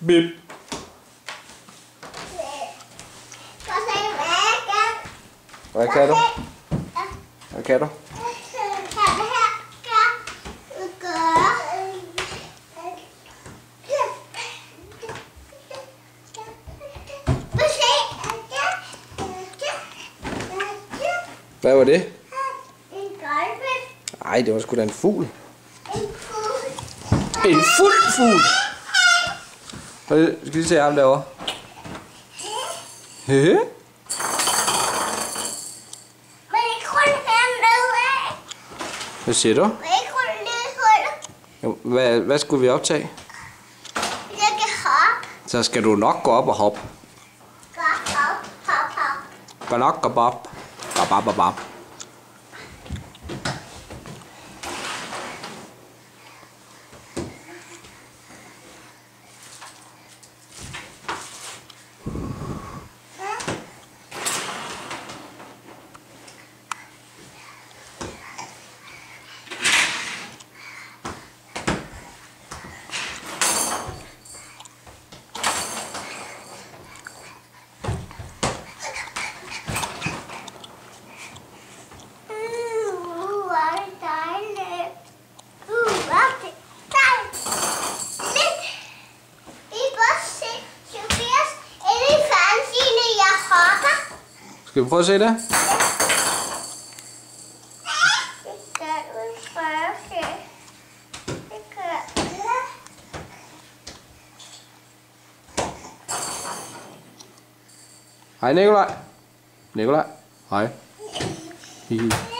Bip. Hvad kan du? Hvad kan du? Hvad var det? Nej, det var sgu da en fugl. En fuld fugl. Skal vi se ham derovre? Hehe. Hvad siger du? Hvad skulle vi optage? Så skal du nok gå op og hoppe. Gå nok op op. Op. Skal vi prøve at se det? Hej Nikolaj. Hej. Hihi.